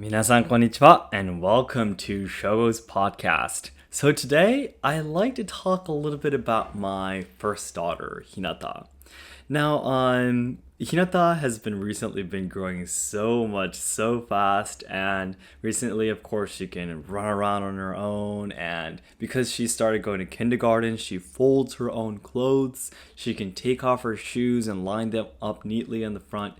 皆さんこんにちは and welcome to Shogo's podcast. So today I'd like to talk a little bit about my first daughter, Hinata. Now, Hinata has recently been growing so much, so fast, and recently, of course, she can run around on her own, and because she started going to kindergarten, she folds her own clothes, she can take off her shoes and line them up neatly in the front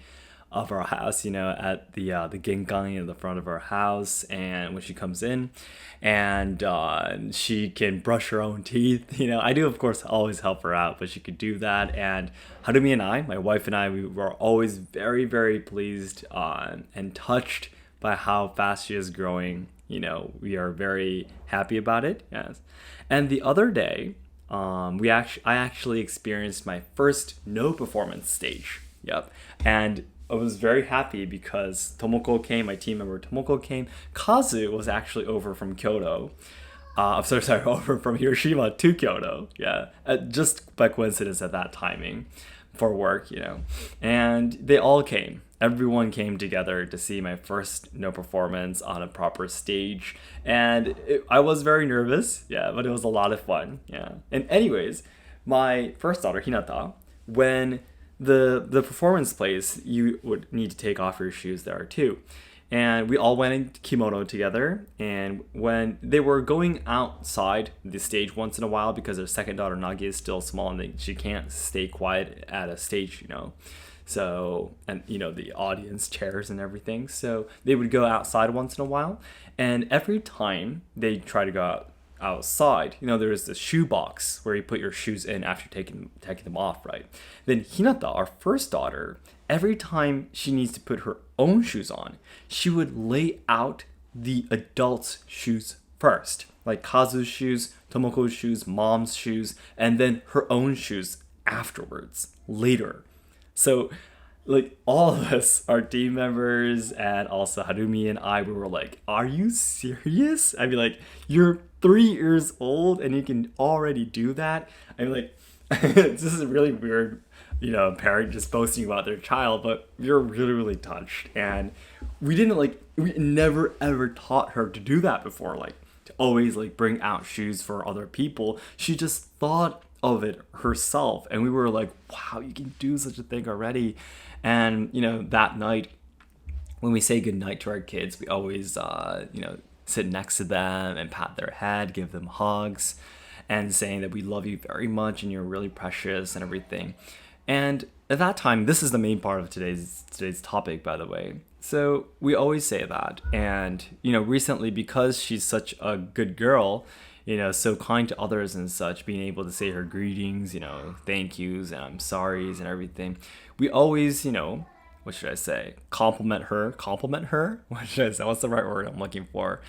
of our house, at the genkan in the front of our house, and when she comes in, and she can brush her own teeth. I do of course always help her out, but she could do that. And Harumi and I, my wife and I, we were always very, very pleased and touched by how fast she is growing. We are very happy about it. Yes, and the other day, I actually experienced my first no performance stage. Yep, and I was very happy because Tomoko came, my team member Tomoko came. Kazu was actually over from Kyoto. I'm sorry, over from Hiroshima to Kyoto. Yeah, just by coincidence at that timing for work, And they all came. Everyone came together to see my first no performance on a proper stage. And I was very nervous, yeah, but it was a lot of fun, yeah. And anyways, my first daughter, Hinata, when the performance place, you would need to take off your shoes there too. And we all went in kimono together. And when they were going outside the stage once in a while, because their second daughter Nagi is still small and she can't stay quiet at a stage, So, and the audience chairs and everything. So they would go outside once in a while. And every time they try to go outside, there's the shoe box where you put your shoes in after taking them off, right? Then Hinata, our first daughter, every time she needs to put her own shoes on, she would lay out the adults' shoes first, like Kazu's shoes, Tomoko's shoes, mom's shoes, and then her own shoes afterwards, later. So like all of us, our team members, and also Harumi and I, we were like, are you serious? I mean, like, you're 3 years old and you can already do that? I mean, like, this is really weird, a parent just boasting about their child, but you're really, really touched. And we never ever taught her to do that before, like, to always, like, bring out shoes for other people. She just thought of it herself, and we were like, wow, you can do such a thing already. And that night when we say goodnight to our kids, we always sit next to them and pat their head, give them hugs, and saying that we love you very much and you're really precious and everything. And at that time, this is the main part of today's topic, by the way. So we always say that. And recently, because she's such a good girl, so kind to others and such, being able to say her greetings, thank yous and I'm sorries and everything. We always, what should I say? Compliment her? What should I say? What's the right word I'm looking for?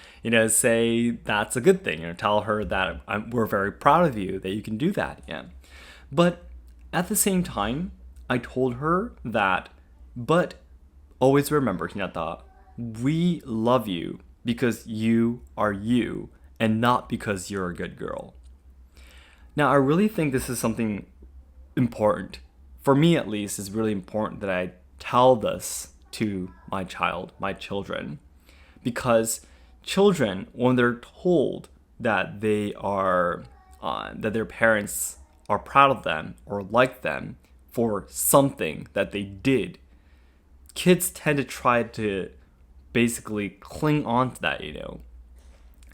Say that's a good thing. Tell her that we're very proud of you, that you can do that. Yeah. But at the same time, I told her that, but always remember, Hinata, we love you because you are you, and not because you're a good girl. Now, I really think this is something important. For me, at least, it's really important that I tell this to my children. Because children, when they're told that they are, that their parents are proud of them or like them for something that they did, kids tend to try to basically cling on to that,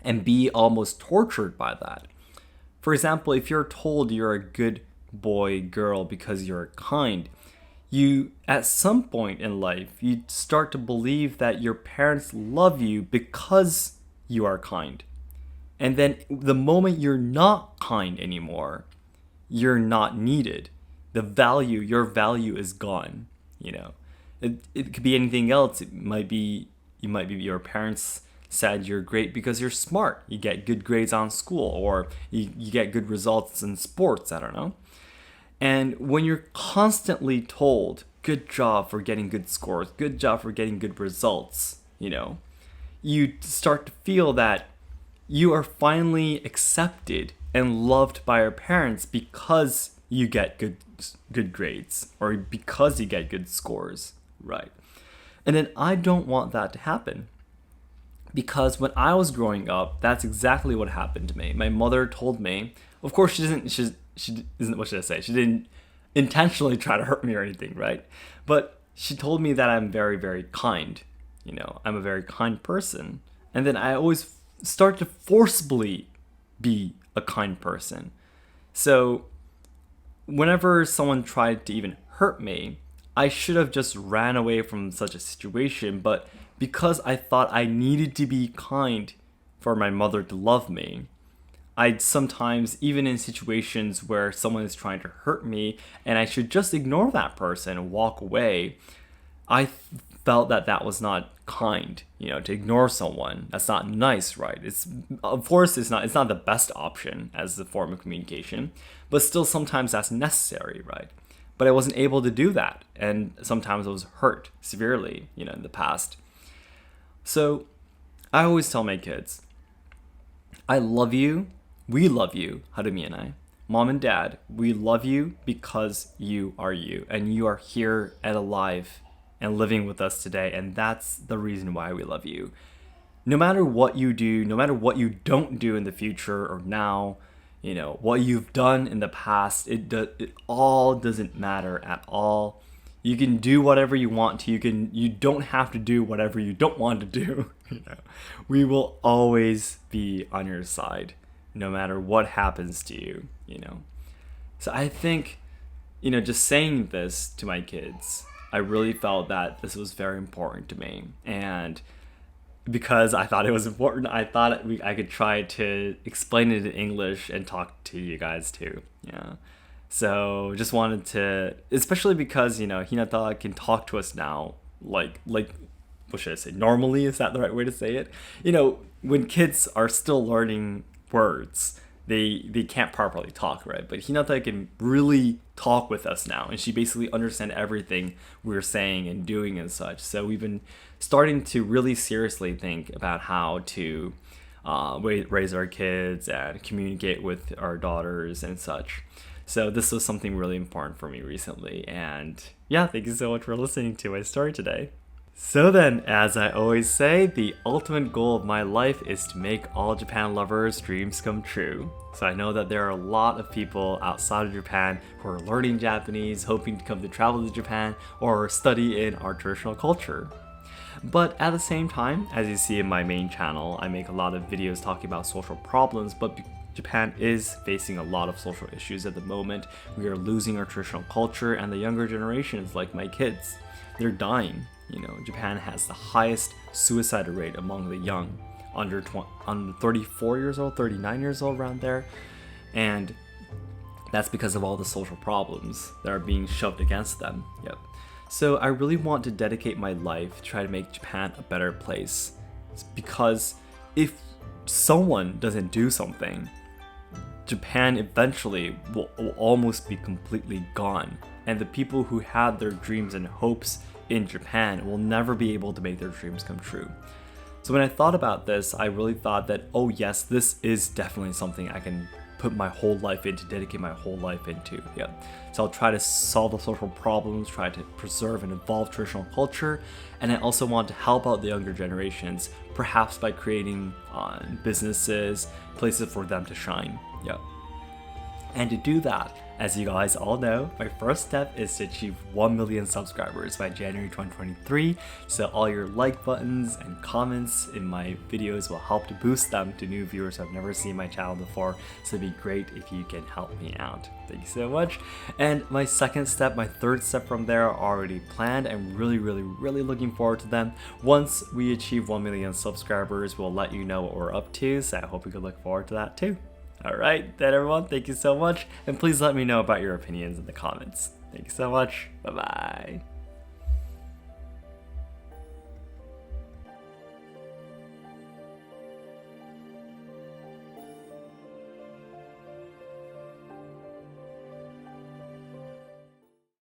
and be almost tortured by that. For example, if you're told you're a good boy, girl because you're kind, you, at some point in life, you start to believe that your parents love you because you are kind. And then the moment you're not kind anymore, you're not needed. Your value is gone, It could be anything else. It might be your parents said you're great because you're smart. You get good grades on school, or you get good results in sports, I don't know. And when you're constantly told, good job for getting good scores, good job for getting good results, you start to feel that you are finally accepted and loved by your parents because you get good grades, or because you get good scores, right? And then I don't want that to happen. Because when I was growing up, that's exactly what happened to me. My mother told me, of course, she isn't, what should I say? She didn't intentionally try to hurt me or anything, right? But she told me that I'm very, very kind. I'm a very kind person. And then I always start to forcibly be a kind person. So whenever someone tried to even hurt me, I should have just ran away from such a situation, but because I thought I needed to be kind for my mother to love me, I'd sometimes, even in situations where someone is trying to hurt me and I should just ignore that person and walk away, I felt that that was not kind, to ignore someone. That's not nice, right? Of course it's not the best option as the form of communication, but still sometimes that's necessary, right? But I wasn't able to do that, and sometimes I was hurt severely, in the past. So I always tell my kids, I love you. We love you, Harumi and I. Mom and Dad, we love you because you are you, and you are here and alive and living with us today, and that's the reason why we love you. No matter what you do, no matter what you don't do in the future or now, what you've done in the past, it all doesn't matter at all. You can do whatever you want to. You don't have to do whatever you don't want to do. We will always be on your side, no matter what happens to you. So I think, just saying this to my kids, I really felt that this was very important to me. And because I thought it was important, I thought I could try to explain it in English and talk to you guys too. Yeah. So just wanted to, especially because, Hinata can talk to us now, like, what should I say? Normally, is that the right way to say it? When kids are still learning words, they can't properly talk, right? But Hinata can really talk with us now, and she basically understands everything we're saying and doing and such. So we've been starting to really seriously think about how to raise our kids and communicate with our daughters and such. So this was something really important for me recently. And yeah, thank you so much for listening to my story today. So then, as I always say, the ultimate goal of my life is to make all Japan lovers' dreams come true. So I know that there are a lot of people outside of Japan who are learning Japanese, hoping to come to travel to Japan or study in our traditional culture. But at the same time, as you see in my main channel, I make a lot of videos talking about social problems, but Japan is facing a lot of social issues at the moment. We are losing our traditional culture, and the younger generations, like my kids, they're dying. Japan has the highest suicide rate among the young, under 34 years old, 39 years old, around there. And that's because of all the social problems that are being shoved against them. Yep. So I really want to dedicate my life to try to make Japan a better place. It's because if someone doesn't do something, Japan eventually will almost be completely gone. And the people who had their dreams and hopes in Japan will never be able to make their dreams come true. So when I thought about this, I really thought that, oh yes, this is definitely something I can put my whole life into, dedicate my whole life into. Yeah. So I'll try to solve the social problems, try to preserve and evolve traditional culture, and I also want to help out the younger generations, perhaps by creating businesses, places for them to shine. Yeah. And to do that, as you guys all know, my first step is to achieve 1 million subscribers by January 2023, so all your like buttons and comments in my videos will help to boost them to new viewers who have never seen my channel before, so it'd be great if you can help me out. Thank you so much. And my second step, my third step from there are already planned. I'm really looking forward to them. Once we achieve 1 million subscribers, we'll let you know what we're up to, so I hope you can look forward to that too. Alright, then everyone, thank you so much, and please let me know about your opinions in the comments. Thank you so much. Bye-bye.